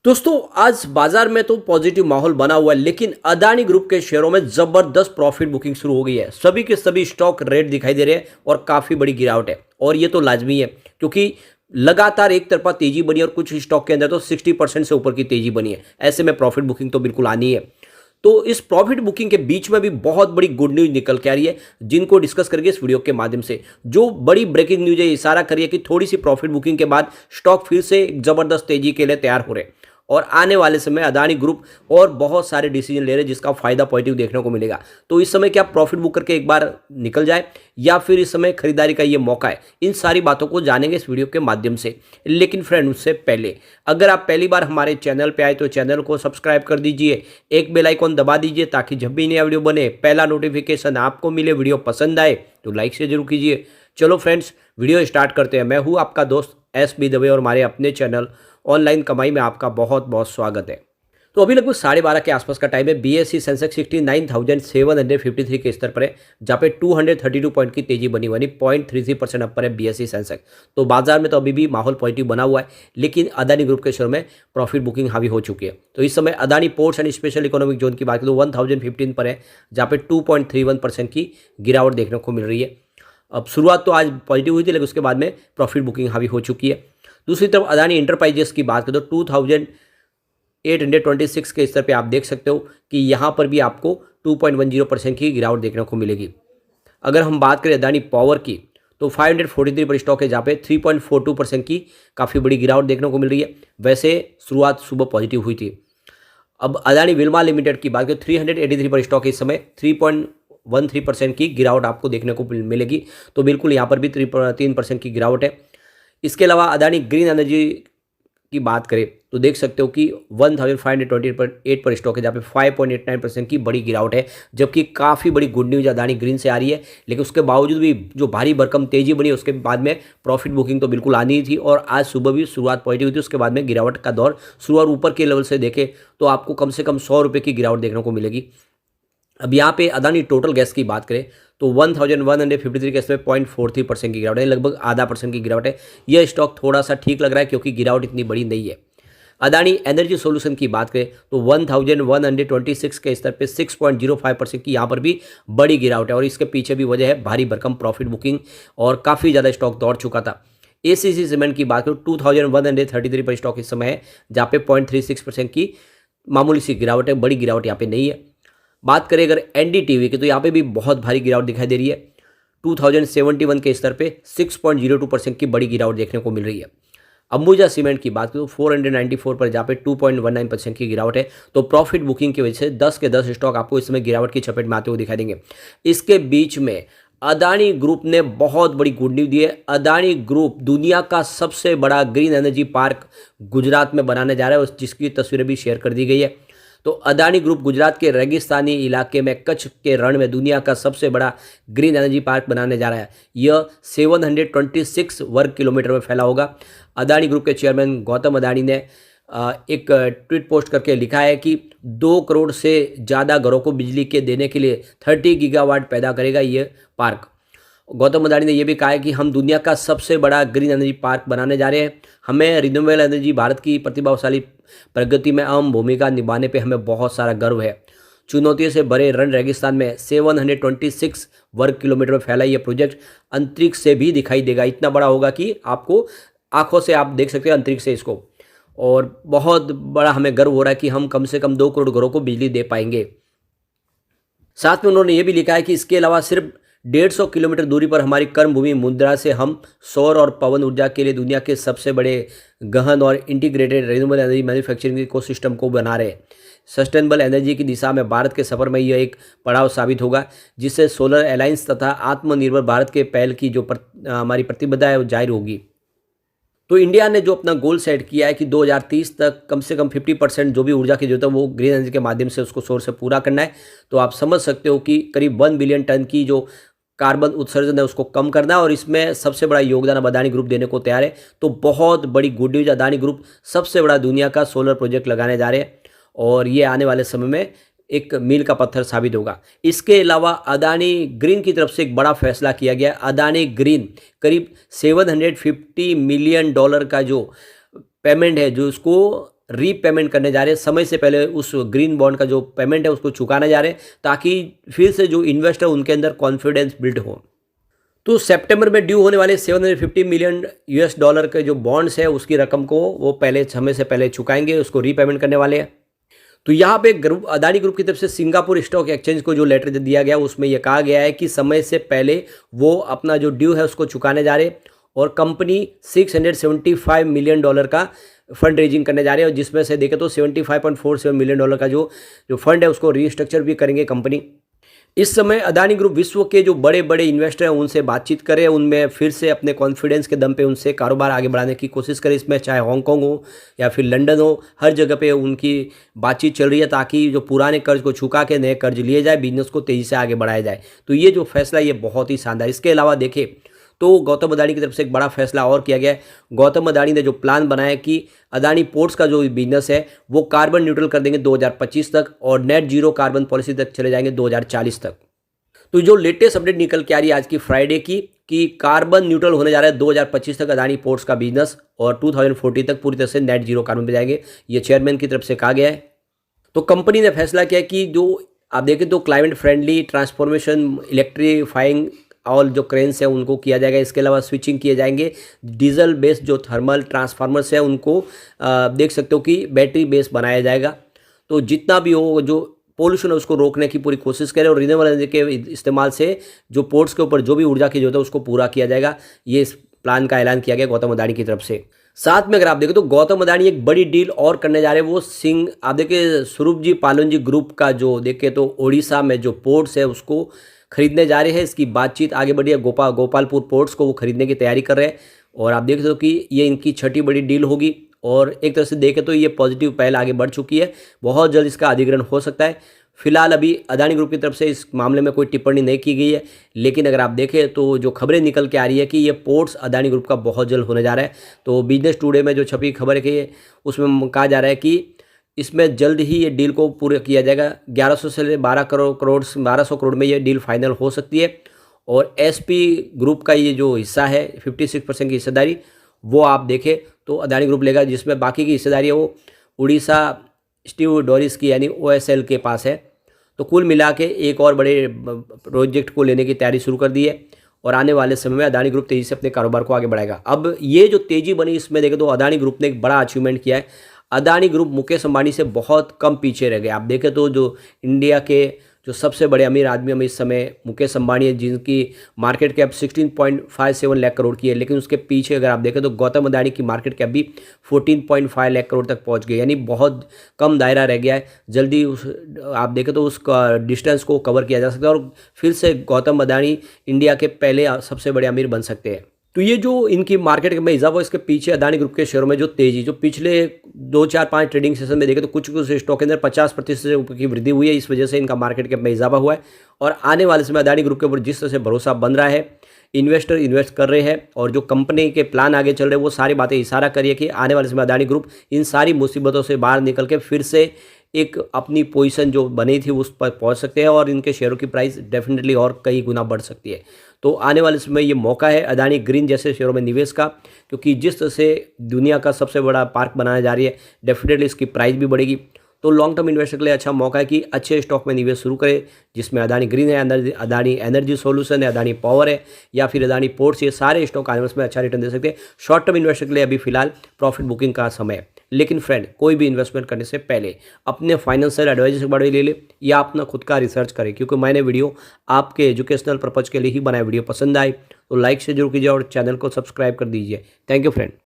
दोस्तों आज बाजार में तो पॉजिटिव माहौल बना हुआ है, लेकिन अदानी ग्रुप के शेयरों में जबरदस्त प्रॉफिट बुकिंग शुरू हो गई है। सभी के सभी स्टॉक रेट दिखाई दे रहे हैं और काफी बड़ी गिरावट है। और ये तो लाजमी है क्योंकि लगातार एक तरफा तेजी बनी है और कुछ स्टॉक के अंदर तो 60% से ऊपर की तेजी बनी है। ऐसे में प्रॉफिट बुकिंग तो बिल्कुल आनी है। तो इस प्रॉफिट बुकिंग के बीच में भी बहुत बड़ी गुड न्यूज निकल के आ रही है, जिनको डिस्कस करेंगे इस वीडियो के माध्यम से। जो बड़ी ब्रेकिंग न्यूज है, इशारा करिए कि थोड़ी सी प्रॉफिट बुकिंग के बाद स्टॉक फिर से एक जबरदस्त तेजी के लिए तैयार हो रहे हैं और आने वाले समय अदानी ग्रुप और बहुत सारे डिसीजन ले रहे हैं जिसका फायदा पॉजिटिव देखने को मिलेगा। तो इस समय क्या प्रॉफिट बुक करके एक बार निकल जाए या फिर इस समय खरीदारी का ये मौका है, इन सारी बातों को जानेंगे इस वीडियो के माध्यम से। लेकिन फ्रेंड, उससे पहले अगर आप पहली बार हमारे चैनल पे आए तो चैनल को सब्सक्राइब कर दीजिए, एक बेल आइकॉन दबा दीजिए ताकि जब भी नया वीडियो बने पहला नोटिफिकेशन आपको मिले। वीडियो पसंद आए तो लाइक से जरूर कीजिए। चलो फ्रेंड्स, वीडियो स्टार्ट करते हैं। मैं हूँ आपका दोस्त SB दवे और हमारे अपने चैनल ऑनलाइन कमाई में आपका बहुत बहुत स्वागत है। तो अभी लगभग 12:30 के आसपास का टाइम है। BSE सेंसेक्स 69,753 के स्तर पर है, जहाँ पे 232 पॉइंट की तेजी बनी हुई, 0.33% अपर है BSE सेंसेक्स। तो बाजार में तो अभी भी माहौल पॉजिटिव बना हुआ है, लेकिन अदानी ग्रुप के शेयर में प्रॉफिट बुकिंग हावी हो चुकी है। तो इस समय Adani ports and special economic zone की बात करें तो 1015 पर है, जहाँ पे 2.31% की गिरावट देखने को मिल रही है। अब शुरुआत तो आज पॉजिटिव हुई थी, लेकिन उसके बाद में प्रॉफिट बुकिंग हावी हो चुकी है। दूसरी तरफ अदानी इंटरप्राइजेस की बात करें तो 2826 के स्तर पे आप देख सकते हो कि यहाँ पर भी आपको 2.10% की गिरावट देखने को मिलेगी। अगर हम बात करें अदानी पावर की तो 543 पर स्टॉक है, जहाँ पे 3.42% की काफ़ी बड़ी गिरावट देखने को मिल रही है। वैसे शुरुआत सुबह पॉजिटिव हुई थी। अब अदानी विल्मा लिमिटेड की बात करें 383 पर स्टॉक है, इस समय 3.13% की गिरावट आपको देखने को मिलेगी। तो बिल्कुल यहाँ पर भी 3% की गिरावट है। इसके अलावा अदानी ग्रीन एनर्जी की बात करें तो देख सकते हो कि 1528 पर स्टॉक है, जहाँ पे 5.89% की बड़ी गिरावट है। जबकि काफ़ी बड़ी गुड न्यूज अदानी ग्रीन से आ रही है, लेकिन उसके बावजूद भी जो भारी भरकम तेजी बनी उसके बाद में प्रॉफिट बुकिंग तो बिल्कुल आनी ही थी। और आज सुबह भी शुरुआत पॉजिटिव हुई थी, उसके बाद में गिरावट का दौर शुरू और ऊपर के लेवल से देखें तो आपको कम से कम 100 रुपये की गिरावट देखने को मिलेगी। अब यहाँ पे अदानी टोटल गैस की बात करें तो 1153 के इसमें 0.43% की गिरावट है, लगभग आधा % की गिरावट है। यह स्टॉक थोड़ा सा ठीक लग रहा है क्योंकि गिरावट इतनी बड़ी नहीं है। अदानी एनर्जी सॉल्यूशन की बात करें तो 1126 के स्तर पे 6.05% की यहाँ पर भी बड़ी गिरावट है और इसके पीछे भी वजह है भारी भरकम प्रॉफिट बुकिंग और काफ़ी ज़्यादा स्टॉक दौड़ चुका था। ACC सीमेंट की बात करें 2133 पर स्टॉक इस समय है, जहाँ पे 0.36% की मामूली सी गिरावट है, बड़ी गिरावट यहाँ पे नहीं है। बात करें अगर NDTV की तो यहाँ पे भी बहुत भारी गिरावट दिखाई दे रही है। 2071 के स्तर पे 6.02% की बड़ी गिरावट देखने को मिल रही है। अंबुजा सीमेंट की बात करें तो 494 पर, जहाँ पे 2.19% की गिरावट है। तो प्रॉफिट बुकिंग की वजह से 10 के 10 स्टॉक आपको इस समय गिरावट की चपेट में आते हुए दिखाई देंगे। इसके बीच में अदानी ग्रुप ने बहुत बड़ी गुड न्यूज दी है। अदानी ग्रुप दुनिया का सबसे बड़ा ग्रीन एनर्जी पार्क गुजरात में बनाने जा रहा है, जिसकी तस्वीरें भी शेयर कर दी गई है। तो अदानी ग्रुप गुजरात के रेगिस्तानी इलाके में कच्छ के रण में दुनिया का सबसे बड़ा ग्रीन एनर्जी पार्क बनाने जा रहा है। यह 726 वर्ग किलोमीटर में फैला होगा। अदानी ग्रुप के चेयरमैन गौतम अदानी ने एक ट्वीट पोस्ट करके लिखा है कि 2 करोड़ से ज़्यादा घरों को बिजली के देने के लिए 30 गीगावाट पैदा करेगा ये पार्क। गौतम अदानी ने यह भी कहा है कि हम दुनिया का सबसे बड़ा ग्रीन एनर्जी पार्क बनाने जा रहे हैं। हमें रिन्यूएबल एनर्जी भारत की प्रतिभाशाली प्रगति में अहम भूमिका निभाने पे हमें बहुत सारा गर्व है। चुनौतियों से भरे रण रेगिस्तान में 726 वर्ग किलोमीटर में फैला यह प्रोजेक्ट अंतरिक्ष से भी दिखाई देगा। इतना बड़ा होगा कि आपको आंखों से आप देख सकते हैं अंतरिक्ष से इसको। और बहुत बड़ा हमें गर्व हो रहा है कि हम कम से कम 2 करोड़ घरों को बिजली दे पाएंगे। साथ में उन्होंने ये भी लिखा है कि इसके अलावा सिर्फ 150 किलोमीटर दूरी पर हमारी कर्मभूमि मुंद्रा से हम सौर और पवन ऊर्जा के लिए दुनिया के सबसे बड़े गहन और integrated renewable energy manufacturing ecosystem को बना रहे हैं। सस्टेनेबल एनर्जी की दिशा में भारत के सफर में यह एक पड़ाव साबित होगा, जिससे सोलर अलायंस तथा आत्मनिर्भर भारत के पहल की जो हमारी प्रतिबद्धता है वो जाहिर होगी। तो इंडिया ने जो अपना गोल सेट किया है कि 2030 तक कम से कम 50% जो भी ऊर्जा की जरूरत है वो ग्रीन एनर्जी के माध्यम से उसको सोर्स से पूरा करना है। तो आप समझ सकते हो कि करीब 1 बिलियन टन की जो कार्बन उत्सर्जन है उसको कम करना है और इसमें सबसे बड़ा योगदान अब अदानी ग्रुप देने को तैयार है। तो बहुत बड़ी गुड न्यूज, अदानी ग्रुप सबसे बड़ा दुनिया का सोलर प्रोजेक्ट लगाने जा रहे हैं और ये आने वाले समय में एक मील का पत्थर साबित होगा। इसके अलावा अदानी ग्रीन की तरफ से एक बड़ा फैसला किया गया। अदानी ग्रीन करीब $750 मिलियन का जो पेमेंट है जो उसको रीपेमेंट करने जा रहे हैं, समय से पहले उस ग्रीन बॉन्ड का जो पेमेंट है उसको चुकाने जा रहे हैं, ताकि फिर से जो इन्वेस्टर उनके अंदर कॉन्फिडेंस बिल्ड हो। तो सितंबर में ड्यू होने वाले $750 मिलियन के जो बॉन्ड्स है उसकी रकम को वो पहले समय से पहले चुकाएंगे, उसको रीपेमेंट करने वाले हैं। तो यहाँ पे ग्रुप अदानी ग्रुप की तरफ से सिंगापुर स्टॉक एक्सचेंज को जो लेटर दिया गया उसमें यह कहा गया है कि समय से पहले वो अपना जो ड्यू है उसको चुकाने जा रहे, और कंपनी $675 मिलियन का फंड रेजिंग करने जा रहे हैं, और जिसमें से देखें तो $75.47 मिलियन का जो फंड है उसको रीस्ट्रक्चर भी करेंगे कंपनी। इस समय अदानी ग्रुप विश्व के जो बड़े बड़े इन्वेस्टर हैं उनसे बातचीत करें, उनमें फिर से अपने कॉन्फिडेंस के दम पे उनसे कारोबार आगे बढ़ाने की कोशिश करें। इसमें चाहे हांगकांग हो या फिर लंदन हो, हर जगह पे उनकी बातचीत चल रही है, ताकि जो पुराने कर्ज को चुका के नए कर्ज लिए जाए, बिजनेस को तेज़ी से आगे बढ़ाया जाए। तो ये जो फैसला ये बहुत ही शानदार। इसके अलावा देखें तो गौतम अदानी की तरफ से एक बड़ा फैसला और किया गया है। गौतम अदानी ने जो प्लान बनाया कि अदानी पोर्ट्स का जो बिजनेस है वो कार्बन न्यूट्रल कर देंगे 2025 तक, और नेट जीरो कार्बन पॉलिसी तक चले जाएंगे 2040 तक। तो जो लेटेस्ट अपडेट निकल के आ रही है आज की फ्राइडे की, कि कार्बन न्यूट्रल होने जा रहा है 2025 तक अदानी पोर्ट्स का बिजनेस, और 2040 तक पूरी तरह से नेट जीरो कार्बन पे जाएंगे, ये चेयरमैन की तरफ से कहा गया है। तो कंपनी ने फैसला किया कि जो आप देखें तो क्लाइमेट फ्रेंडली ट्रांसफॉर्मेशन, इलेक्ट्रीफाइंग और जो क्रेन्स है उनको किया जाएगा। इसके अलावा स्विचिंग किए जाएंगे, डीजल बेस्ड जो थर्मल ट्रांसफार्मर्स है उनको देख सकते हो कि बैटरी बेस बनाया जाएगा। तो जितना भी हो जो पोल्यूशन है उसको रोकने की पूरी कोशिश करें, और रिन्यूएबल एनर्जी के इस्तेमाल से जो पोर्ट्स के ऊपर जो भी ऊर्जा की जरूरत है उसको पूरा किया जाएगा। ये इस प्लान का ऐलान किया गया गौतम अदानी की तरफ से। साथ में अगर आप देखें तो गौतम अदानी एक बड़ी डील और करने जा रहे हैं, वो आप देखिए स्वरूप जी पालन जी ग्रुप का जो देखें तो ओडिशा में जो पोर्ट्स है उसको खरीदने जा रहे हैं। इसकी बातचीत आगे बढ़ी है, गोपालपुर पोर्ट्स को वो खरीदने की तैयारी कर रहे हैं, और आप देख सकते हो कि ये इनकी छठी बड़ी डील होगी, और एक तरह से देखें तो ये पॉजिटिव पहल आगे बढ़ चुकी है। बहुत जल्द इसका अधिग्रहण हो सकता है। फिलहाल अभी अदानी ग्रुप की तरफ से इस मामले में कोई टिप्पणी नहीं की गई है, लेकिन अगर आप देखें तो जो खबरें निकल के आ रही है कि ये पोर्ट्स अदानी ग्रुप का बहुत जल्द होने जा रहा है। तो बिजनेस टुडे में जो छपी खबर है कि उसमें कहा जा रहा है कि इसमें जल्द ही ये डील को पूरा किया जाएगा। 1100 से 1200 करोड़ में ये डील फाइनल हो सकती है, और एसपी ग्रुप का ये जो हिस्सा है 56% की हिस्सेदारी वो आप देखें तो अदानी ग्रुप लेगा, जिसमें बाकी की हिस्सेदारी है वो उड़ीसा स्टीव डोरिस की यानी OSL के पास है। तो कुल मिला के एक और बड़े प्रोजेक्ट को लेने की तैयारी शुरू कर दी है, और आने वाले समय में अदानी ग्रुप तेज़ी से अपने कारोबार को आगे बढ़ाएगा। अब ये जो तेज़ी बनी इसमें देखें तो अदानी ग्रुप ने एक बड़ा अचीवमेंट किया है। अदानी ग्रुप मुकेश अंबानी से बहुत कम पीछे रह गए। आप देखें तो जो इंडिया के जो सबसे बड़े अमीर आदमी हम इस समय मुकेश अंबानी है, जिनकी मार्केट कैप 16.57 लाख करोड़ की है, लेकिन उसके पीछे अगर आप देखें तो गौतम अदानी की मार्केट कैप भी 14.5 लाख करोड़ तक पहुंच गई, यानी बहुत कम दायरा रह गया है। जल्दी उस आप देखें तो उस डिस्टेंस को कवर किया जा सकता है, और फिर से गौतम अदानी इंडिया के पहले सबसे बड़े अमीर बन सकते हैं। तो ये जो इनकी मार्केट में इजाफा, इसके पीछे अदानी ग्रुप के शेयरों में जो तेजी, जो पिछले 2, 4, 5 ट्रेडिंग सेशन में देखें तो कुछ स्टॉक के अंदर 50% से ऊपर की वृद्धि हुई है। इस वजह से इनका मार्केट कैप में इजाफा हुआ है, और आने वाले समय अदानी ग्रुप के ऊपर जिस तरह से भरोसा बन रहा है, इन्वेस्टर इन्वेस्ट कर रहे हैं, और जो कंपनी के प्लान आगे चल रहे हैं वो सारी बातें इशारा करिए कि आने वाले समय अदानी ग्रुप इन सारी मुसीबतों से बाहर निकल के फिर से एक अपनी पोजीशन जो बनी थी उस पर पहुंच सकते हैं, और इनके शेयरों की प्राइस डेफिनेटली और कई गुना बढ़ सकती है। तो आने वाले समय ये मौका है अदानी ग्रीन जैसे शेयरों में निवेश का, क्योंकि जिस तरह से दुनिया का सबसे बड़ा पार्क बनाया जा रही है, डेफिनेटली इसकी प्राइस भी बढ़ेगी। तो लॉन्ग टर्म इन्वेस्टर के लिए अच्छा मौका है कि अच्छे स्टॉक में निवेश शुरू करें, जिसमें अदानी ग्रीन है, अदानी एनर्जी सॉल्यूशन है, अदानी पावर है, या फिर अदानी पोर्ट्स, ये सारे स्टॉक आने वाले में अच्छा रिटर्न दे सकते हैं। शॉर्ट टर्म इन्वेस्टर के लिए अभी फिलहाल प्रॉफिट बुकिंग का समय है। लेकिन फ्रेंड, कोई भी इन्वेस्टमेंट करने से पहले अपने फाइनेंशियल एडवाइजर से बारे में ले ले, या अपना खुद का रिसर्च करें, क्योंकि मैंने वीडियो आपके एजुकेशनल पर्पज़ के लिए ही बनाया। वीडियो पसंद आए तो लाइक से जरूर कीजिए, और चैनल को सब्सक्राइब कर दीजिए। Thank you friend.